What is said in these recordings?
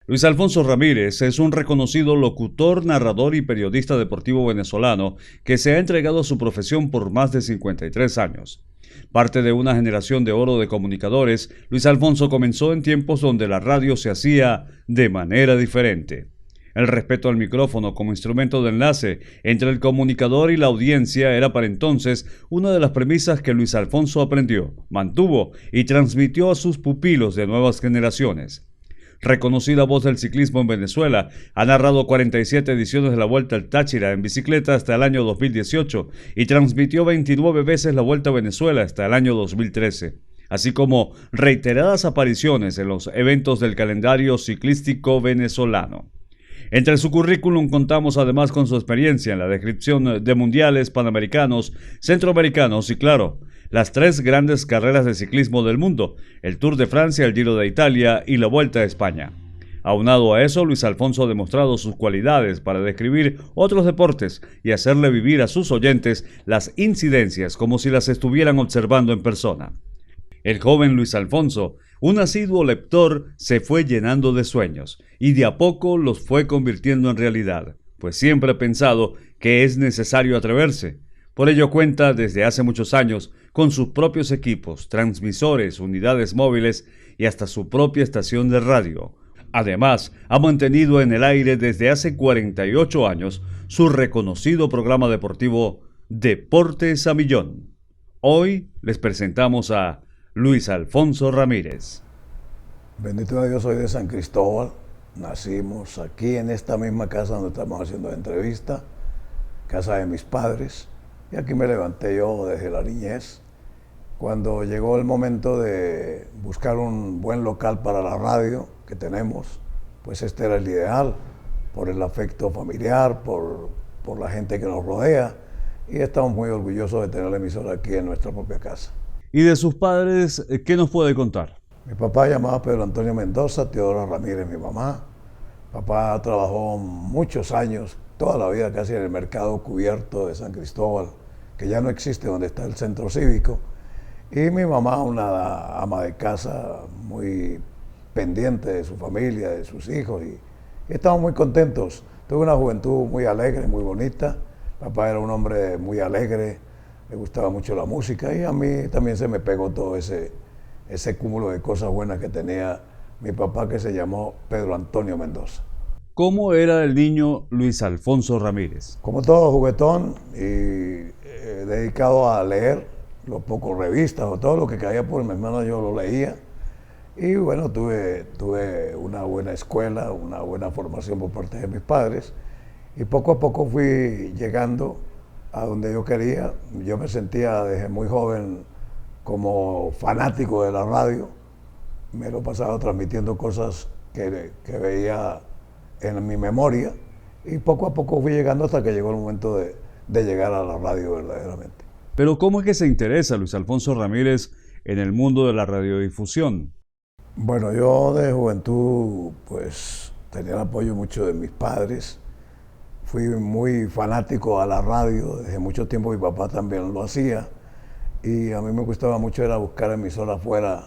Luis Alfonso Ramírez es un reconocido locutor, narrador y periodista deportivo venezolano que se ha entregado a su profesión por más de 53 años. Parte de una generación de oro de comunicadores, Luis Alfonso comenzó en tiempos donde la radio se hacía de manera diferente. El respeto al micrófono como instrumento de enlace entre el comunicador y la audiencia era para entonces una de las premisas que Luis Alfonso aprendió, mantuvo y transmitió a sus pupilos de nuevas generaciones. Reconocida voz del ciclismo en Venezuela, ha narrado 47 ediciones de la Vuelta al Táchira en bicicleta hasta el año 2018 y transmitió 29 veces la Vuelta a Venezuela hasta el año 2013, así como reiteradas apariciones en los eventos del calendario ciclístico venezolano. Entre su currículum contamos además con su experiencia en la descripción de mundiales, panamericanos, centroamericanos y, claro, las tres grandes carreras de ciclismo del mundo, el Tour de Francia, el Giro de Italia y la Vuelta a España. Aunado a eso, Luis Alfonso ha demostrado sus cualidades para describir otros deportes y hacerle vivir a sus oyentes las incidencias como si las estuvieran observando en persona. El joven Luis Alfonso, un asiduo lector, se fue llenando de sueños y de a poco los fue convirtiendo en realidad, pues siempre ha pensado que es necesario atreverse. Por ello cuenta desde hace muchos años con sus propios equipos, transmisores, unidades móviles y hasta su propia estación de radio. Además, ha mantenido en el aire desde hace 48 años su reconocido programa deportivo Deportes a Millón. Hoy les presentamos a Luis Alfonso Ramírez. Bendito Dios, soy de San Cristóbal. Nacimos aquí en esta misma casa donde estamos haciendo la entrevista, casa de mis padres. Y aquí me levanté yo desde la niñez. Cuando llegó el momento de buscar un buen local para la radio que tenemos, pues este era el ideal, por el afecto familiar, por la gente que nos rodea. Y estamos muy orgullosos de tener la emisora aquí en nuestra propia casa. ¿Y de sus padres, qué nos puede contar? Mi papá llamaba Pedro Antonio Mendoza, Teodora Ramírez, mi mamá. Papá trabajó muchos años, toda la vida casi en el mercado cubierto de San Cristóbal, que ya no existe, donde está el centro cívico. Y mi mamá, una ama de casa muy pendiente de su familia, de sus hijos, y estamos muy contentos. Tuve una juventud muy alegre, muy bonita. Papá era un hombre muy alegre, le gustaba mucho la música y a mí también se me pegó todo ese cúmulo de cosas buenas que tenía mi papá, que se llamó Pedro Antonio Mendoza. ¿Cómo era el niño Luis Alfonso Ramírez? Como todo, juguetón y dedicado a leer, los pocos revistas o todo lo que caía por mi hermano yo lo leía. Y bueno, tuve una buena escuela, una buena formación por parte de mis padres y poco a poco fui llegando a donde yo quería. Yo me sentía desde muy joven como fanático de la radio. Me lo pasaba transmitiendo cosas que veía en mi memoria y poco a poco fui llegando hasta que llegó el momento de llegar a la radio verdaderamente. Pero ¿cómo es que se interesa Luis Alfonso Ramírez en el mundo de la radiodifusión? Bueno, yo de juventud pues tenía el apoyo mucho de mis padres. Fui muy fanático a la radio, desde mucho tiempo mi papá también lo hacía y a mí me gustaba mucho era buscar emisoras fuera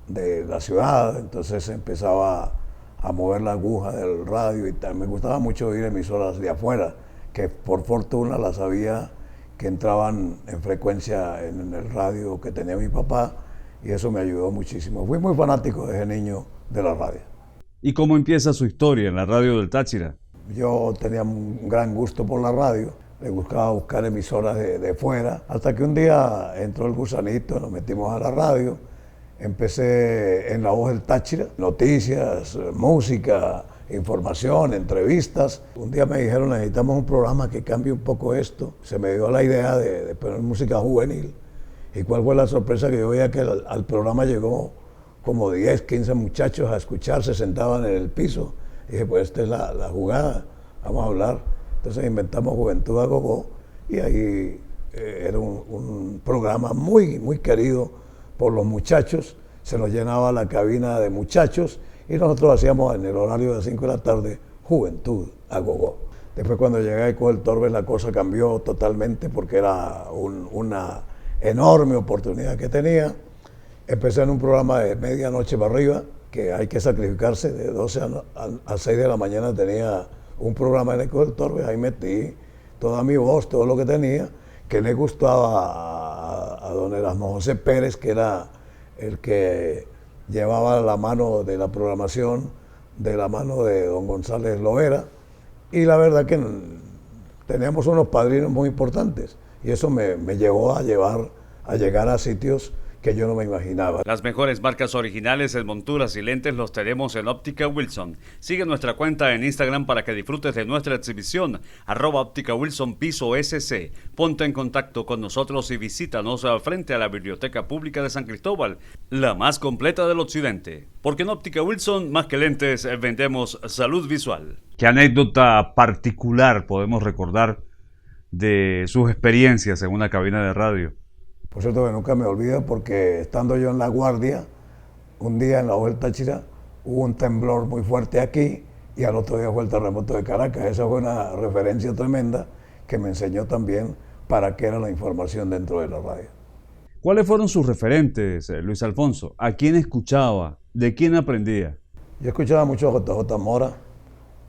de la ciudad, entonces empezaba a mover la aguja del radio y tal. Me gustaba mucho oír emisoras de afuera, que por fortuna las había que entraban en frecuencia en el radio que tenía mi papá y eso me ayudó muchísimo. Fui muy fanático desde niño de la radio. ¿Y cómo empieza su historia en la radio del Táchira? Yo tenía un gran gusto por la radio, le buscaba buscar emisoras de fuera, hasta que un día entró el gusanito, nos metimos a la radio, empecé en La Voz del Táchira, noticias, música, información, entrevistas. Un día me dijeron, necesitamos un programa que cambie un poco esto. Se me dio la idea de poner música juvenil. ¿Y cuál fue la sorpresa? Que yo veía que al programa llegó como 10, 15 muchachos a escuchar, se sentaban en el piso. Y dije, pues esta es la jugada, vamos a hablar. Entonces inventamos Juventud a Gogó y ahí era un programa muy, muy querido por los muchachos. Se nos llenaba la cabina de muchachos y nosotros hacíamos en el horario de las 5 de la tarde Juventud a Gogó. Después cuando llegué a Coel Torbes la cosa cambió totalmente porque era una enorme oportunidad que tenía. Empecé en un programa de medianoche para arriba, que hay que sacrificarse. De 12 a 6 de la mañana tenía un programa en Ecos del Torbe, ahí metí toda mi voz, todo lo que tenía, que le gustaba a don Erasmo José Pérez, que era el que llevaba la mano de la programación, de la mano de don González Lovera, y la verdad que teníamos unos padrinos muy importantes, y eso me llevó a llegar a sitios que yo no me imaginaba. Las mejores marcas originales en monturas y lentes los tenemos en Óptica Wilson. Sigue nuestra cuenta en Instagram para que disfrutes de nuestra exhibición, @Óptica Wilson Piso SC. Ponte en contacto con nosotros y visítanos frente a la Biblioteca Pública de San Cristóbal, la más completa del occidente. Porque en Óptica Wilson, más que lentes, vendemos salud visual. ¿Qué anécdota particular podemos recordar de sus experiencias en una cabina de radio? Por cierto que nunca me olvido, porque estando yo en La Guardia, un día en la Ojo del Táchira hubo un temblor muy fuerte aquí y al otro día fue el terremoto de Caracas. Esa fue una referencia tremenda que me enseñó también para qué era la información dentro de la radio. ¿Cuáles fueron sus referentes, Luis Alfonso? ¿A quién escuchaba? ¿De quién aprendía? Yo escuchaba mucho a JJ Mora,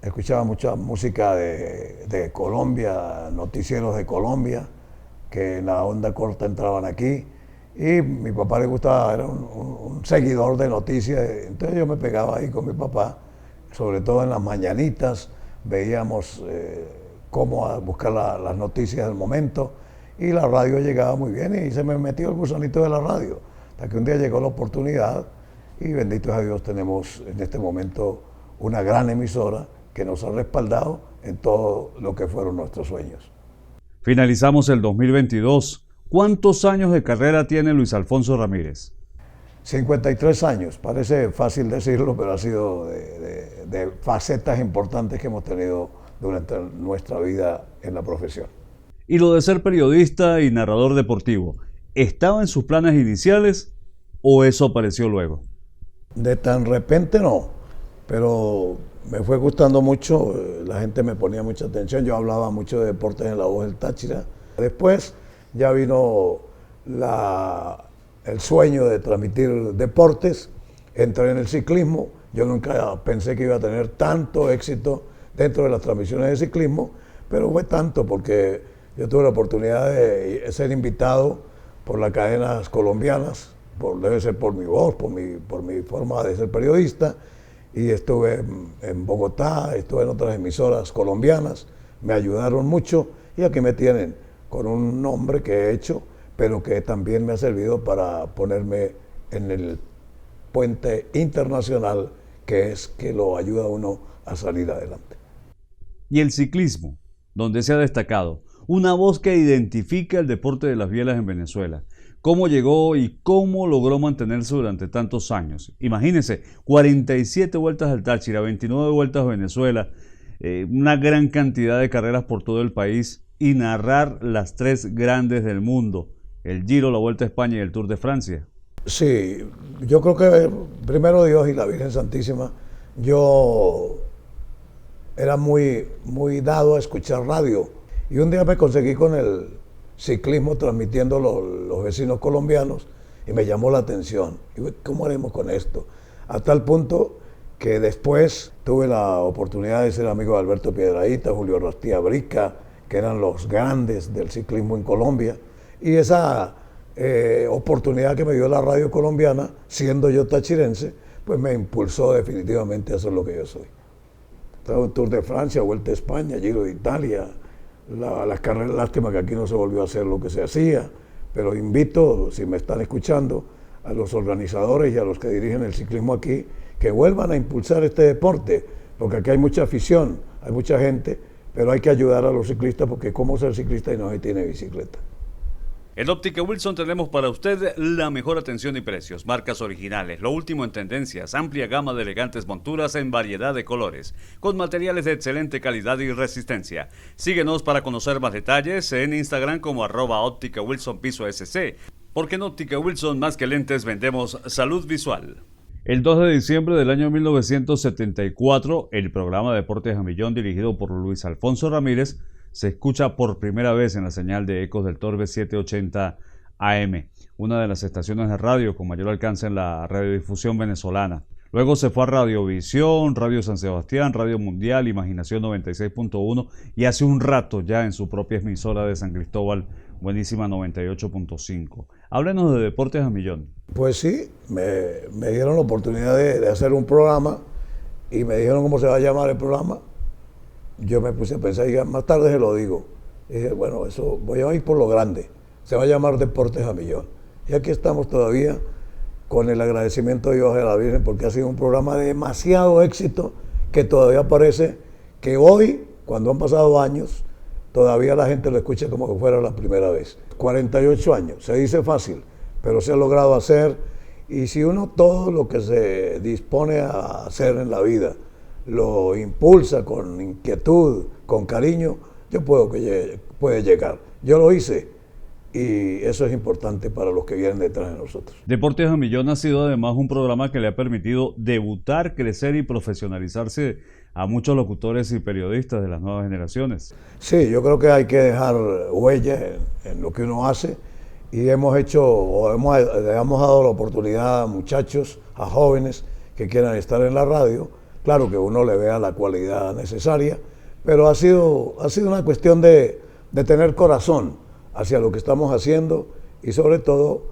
escuchaba mucha música de Colombia, noticieros de Colombia, que en la onda corta entraban aquí, y mi papá le gustaba, era un seguidor de noticias, entonces yo me pegaba ahí con mi papá, sobre todo en las mañanitas, veíamos cómo buscar las noticias del momento, y la radio llegaba muy bien, y se me metió el gusanito de la radio, hasta que un día llegó la oportunidad, y bendito sea Dios, tenemos en este momento una gran emisora que nos ha respaldado en todo lo que fueron nuestros sueños. Finalizamos el 2022. ¿Cuántos años de carrera tiene Luis Alfonso Ramírez? 53 años, parece fácil decirlo, pero ha sido de facetas importantes que hemos tenido durante nuestra vida en la profesión. ¿Y lo de ser periodista y narrador deportivo, estaba en sus planes iniciales o eso apareció luego? De tan repente no, pero me fue gustando mucho, la gente me ponía mucha atención, yo hablaba mucho de deportes en La Voz del Táchira. Después ya vino el sueño de transmitir deportes, entré en el ciclismo, yo nunca pensé que iba a tener tanto éxito dentro de las transmisiones de ciclismo, pero fue tanto porque yo tuve la oportunidad de ser invitado por las cadenas colombianas, debe ser por mi voz, por mi forma de ser periodista, y estuve en Bogotá, estuve en otras emisoras colombianas, me ayudaron mucho y aquí me tienen con un nombre que he hecho, pero que también me ha servido para ponerme en el puente internacional, que es que lo ayuda a uno a salir adelante. Y el ciclismo, donde se ha destacado, una voz que identifica el deporte de las bielas en Venezuela. ¿Cómo llegó y cómo logró mantenerse durante tantos años? Imagínense, 47 vueltas al Táchira, 29 vueltas a Venezuela, una gran cantidad de carreras por todo el país y narrar las tres grandes del mundo, el Giro, la Vuelta a España y el Tour de Francia. Sí, yo creo que primero Dios y la Virgen Santísima, yo era muy dado a escuchar radio y un día me conseguí con el ciclismo transmitiendo los vecinos colombianos y me llamó la atención. Y ¿cómo haremos con esto? A tal punto que después tuve la oportunidad de ser amigo de Alberto Piedrahíta, Julio Rastía Brica, que eran los grandes del ciclismo en Colombia, y esa oportunidad que me dio la radio colombiana, siendo yo tachirense, pues me impulsó definitivamente a hacer lo que yo soy. Tour de Francia, Vuelta a España, Giro de Italia, las carreras, lástima que aquí no se volvió a hacer lo que se hacía, pero invito, si me están escuchando, a los organizadores y a los que dirigen el ciclismo aquí, que vuelvan a impulsar este deporte, porque aquí hay mucha afición, hay mucha gente, pero hay que ayudar a los ciclistas, porque cómo ser ciclista y no se tiene bicicleta. En Óptica Wilson tenemos para usted la mejor atención y precios, marcas originales, lo último en tendencias, amplia gama de elegantes monturas en variedad de colores, con materiales de excelente calidad y resistencia. Síguenos para conocer más detalles en Instagram como @Óptica Wilson Piso SC, porque en Óptica Wilson más que lentes vendemos salud visual. El 2 de diciembre del año 1974, el programa Deportes a Millón, dirigido por Luis Alfonso Ramírez, se escucha por primera vez en la señal de Ecos del Torbe 780 AM, una de las estaciones de radio con mayor alcance en la radiodifusión venezolana. Luego se fue a Radiovisión, Radio San Sebastián, Radio Mundial, Imaginación 96.1 y hace un rato ya en su propia emisora de San Cristóbal, Buenísima 98.5. Háblenos de Deportes a Millón. Pues sí, me dieron la oportunidad de hacer un programa y me dijeron cómo se va a llamar el programa. Yo me puse a pensar y más tarde se lo digo. Y dije, bueno, eso voy a ir por lo grande. Se va a llamar Deportes a Millón. Y aquí estamos todavía con el agradecimiento de Dios a la Virgen porque ha sido un programa de demasiado éxito que todavía parece que hoy, cuando han pasado años, todavía la gente lo escucha como que fuera la primera vez. 48 años, se dice fácil, pero se ha logrado hacer y si uno todo lo que se dispone a hacer en la vida lo impulsa con inquietud, con cariño, yo puede llegar. Yo lo hice. Y eso es importante para los que vienen detrás de nosotros. Deportes a Millón ha sido además un programa que le ha permitido debutar, crecer y profesionalizarse a muchos locutores y periodistas de las nuevas generaciones. Sí, yo creo que hay que dejar huella en lo que uno hace y le hemos dado la oportunidad a muchachos, a jóvenes que quieran estar en la radio. Claro que uno le vea la cualidad necesaria, pero ha sido una cuestión de tener corazón hacia lo que estamos haciendo y sobre todo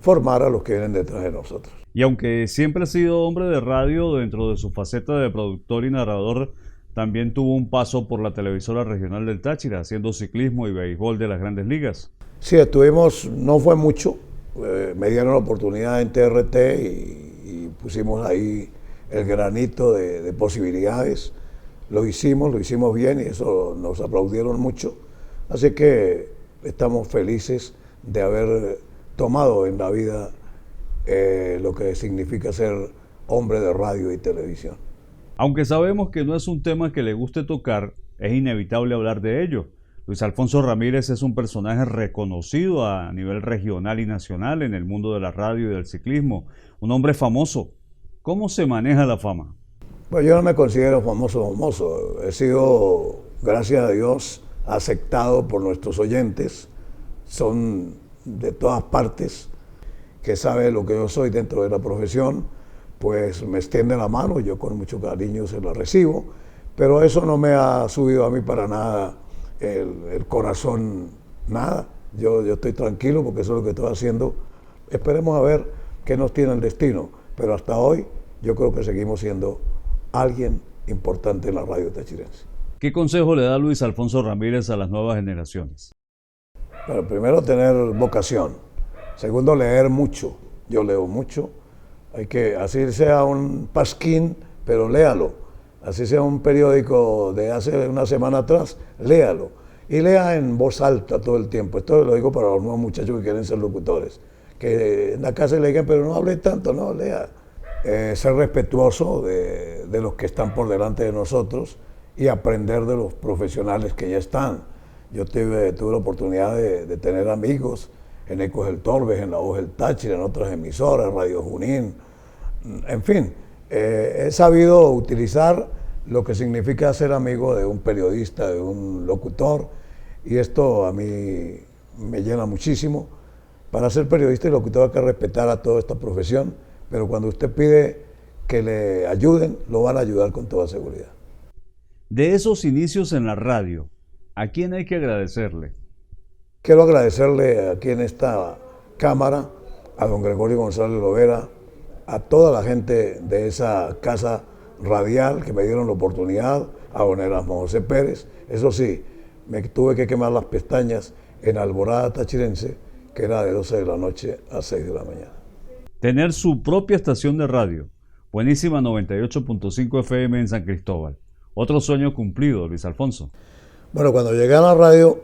formar a los que vienen detrás de nosotros. Y aunque siempre ha sido hombre de radio, dentro de su faceta de productor y narrador, también tuvo un paso por la televisora regional del Táchira, haciendo ciclismo y béisbol de las Grandes Ligas. Sí, estuvimos, no fue mucho, me dieron la oportunidad en TRT y pusimos ahí el granito de posibilidades. Lo hicimos bien y eso nos aplaudieron mucho. Así que estamos felices de haber tomado en la vida lo que significa ser hombre de radio y televisión. Aunque sabemos que no es un tema que le guste tocar, es inevitable hablar de ello. Luis Alfonso Ramírez es un personaje reconocido a nivel regional y nacional en el mundo de la radio y del ciclismo, un hombre famoso. ¿Cómo se maneja la fama? Pues yo no me considero famoso. He sido, gracias a Dios, aceptado por nuestros oyentes, son de todas partes, que sabe lo que yo soy dentro de la profesión, pues me extiende la mano, yo con mucho cariño se la recibo, pero eso no me ha subido a mí para nada el corazón, nada. Yo estoy tranquilo porque eso es lo que estoy haciendo. Esperemos a ver qué nos tiene el destino, pero hasta hoy yo creo que seguimos siendo alguien importante en la radio tachirense. ¿Qué consejo le da Luis Alfonso Ramírez a las nuevas generaciones? Bueno, primero tener vocación. Segundo, leer mucho. Yo leo mucho. Así sea un pasquín, pero léalo. Así sea un periódico de hace una semana atrás, léalo. Y lea en voz alta todo el tiempo. Esto lo digo para los nuevos muchachos que quieren ser locutores. Que en la casa le digan, pero no hable tanto, no, lea. Ser respetuoso de los que están por delante de nosotros y aprender de los profesionales que ya están. Yo tuve la oportunidad de tener amigos en Ecos del Torbes, en La Voz del Táchira, en otras emisoras, Radio Junín, en fin. He sabido utilizar lo que significa ser amigo de un periodista, de un locutor, y esto a mí me llena muchísimo. Para ser periodista y locutor hay que respetar a toda esta profesión, pero cuando usted pide que le ayuden, lo van a ayudar con toda seguridad. De esos inicios en la radio, ¿a quién hay que agradecerle? Quiero agradecerle aquí en esta cámara a don Gregorio González Lovera, a toda la gente de esa casa radial que me dieron la oportunidad, a don Erasmo José Pérez. Eso sí, me tuve que quemar las pestañas en Alborada Tachirense, que era de 12 de la noche a 6 de la mañana. Tener su propia estación de radio, Buenísima 98.5 FM en San Cristóbal. Otro sueño cumplido, Luis Alfonso. Bueno, cuando llegué a la radio,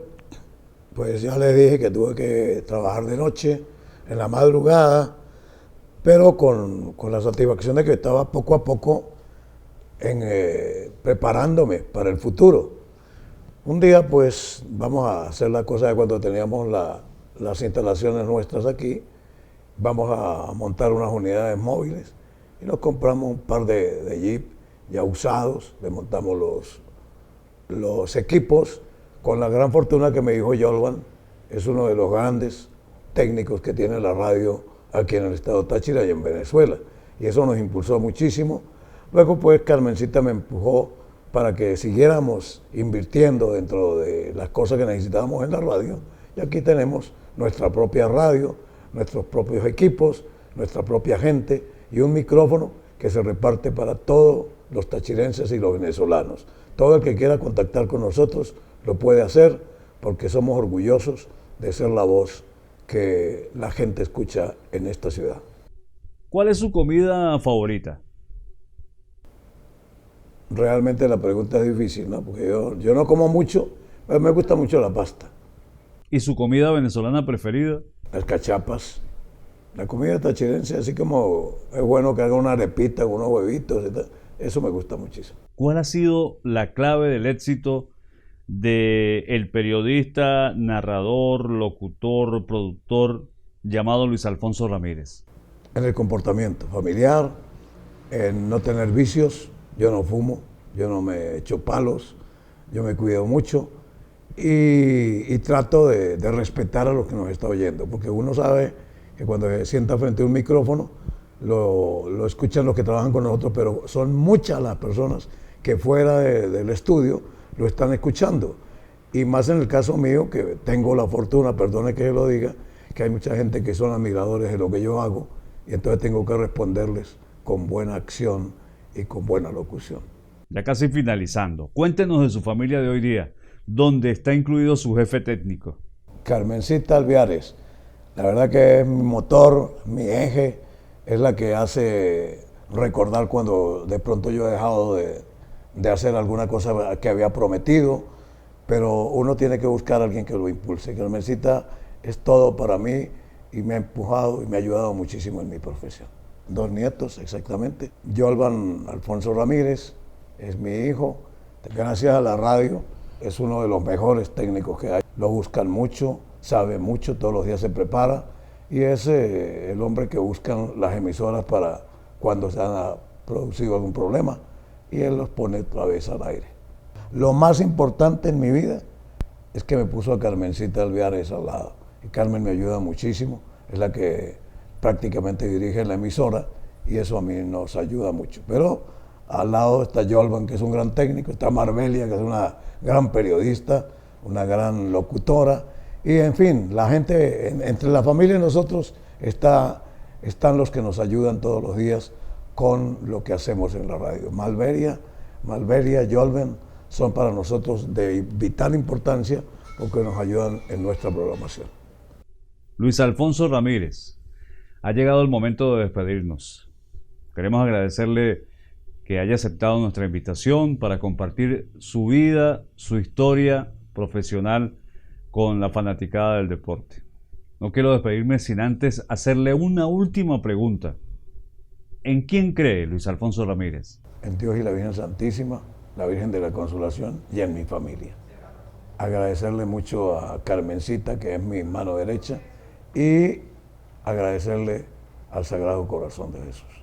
pues ya les dije que tuve que trabajar de noche, en la madrugada, pero con la satisfacción de que estaba poco a poco preparándome para el futuro. Un día, pues, vamos a hacer la cosa de cuando teníamos las instalaciones nuestras aquí, vamos a montar unas unidades móviles y nos compramos un par de jeep ya usados, le montamos los equipos, con la gran fortuna que me dijo Yolvan, es uno de los grandes técnicos que tiene la radio aquí en el estado Táchira y en Venezuela. y eso nos impulsó muchísimo. Luego pues Carmencita me empujó para que siguiéramos invirtiendo dentro de las cosas que necesitábamos en la radio, y aquí tenemos nuestra propia radio, nuestros propios equipos, nuestra propia gente y un micrófono que se reparte para todos los tachirenses y los venezolanos. Todo el que quiera contactar con nosotros lo puede hacer porque somos orgullosos de ser la voz que la gente escucha en esta ciudad. ¿Cuál es su comida favorita? Realmente la pregunta es difícil, ¿no? Porque yo no como mucho, pero me gusta mucho la pasta. ¿Y su comida venezolana preferida? Las cachapas. La comida tachirense, así como es bueno que haga una arepita con unos huevitos y tal, eso me gusta muchísimo. ¿Cuál ha sido la clave del éxito del periodista, narrador, locutor, productor llamado Luis Alfonso Ramírez? En el comportamiento familiar, en no tener vicios. Yo no fumo, yo no me echo palos, yo me cuido mucho y trato de respetar a los que nos está oyendo, porque uno sabe que cuando se sienta frente a un micrófono lo escuchan los que trabajan con nosotros, pero son muchas las personas que fuera del estudio lo están escuchando. Y más en el caso mío, que tengo la fortuna, perdone que se lo diga, que hay mucha gente que son admiradores de lo que yo hago, y entonces tengo que responderles con buena acción y con buena locución. Ya casi finalizando, cuéntenos de su familia de hoy día, donde está incluido su jefe técnico. Carmencita Alviares, la verdad que es mi motor, mi eje, es la que hace recordar cuando de pronto yo he dejado de hacer alguna cosa que había prometido, pero uno tiene que buscar a alguien que lo impulse. Carmencita es todo para mí y me ha empujado y me ha ayudado muchísimo en mi profesión. 2 nietos exactamente. Yolvan Alfonso Ramírez es mi hijo. Gracias a la radio es uno de los mejores técnicos que hay. Lo buscan mucho, sabe mucho, todos los días se prepara y es el hombre que buscan las emisoras para cuando se ha producido algún problema y él los pone otra vez al aire. Lo más importante en mi vida es que me puso a Carmencita Alviares al lado y Carmen me ayuda muchísimo, es la que prácticamente dirige la emisora y eso a mí nos ayuda mucho. Pero al lado está Yolvan, que es un gran técnico, está Marbelia, que es una gran periodista, una gran locutora, y en fin, la gente, entre la familia y nosotros están los que nos ayudan todos los días con lo que hacemos en la radio. Marbelia, Yolvan son para nosotros de vital importancia porque nos ayudan en nuestra programación. Luis Alfonso Ramírez, ha llegado el momento de despedirnos. Queremos agradecerle que haya aceptado nuestra invitación para compartir su vida, su historia profesional con la fanaticada del deporte. No quiero despedirme sin antes hacerle una última pregunta. ¿En quién cree Luis Alfonso Ramírez? En Dios y la Virgen Santísima, la Virgen de la Consolación y en mi familia. Agradecerle mucho a Carmencita, que es mi mano derecha, y agradecerle al Sagrado Corazón de Jesús.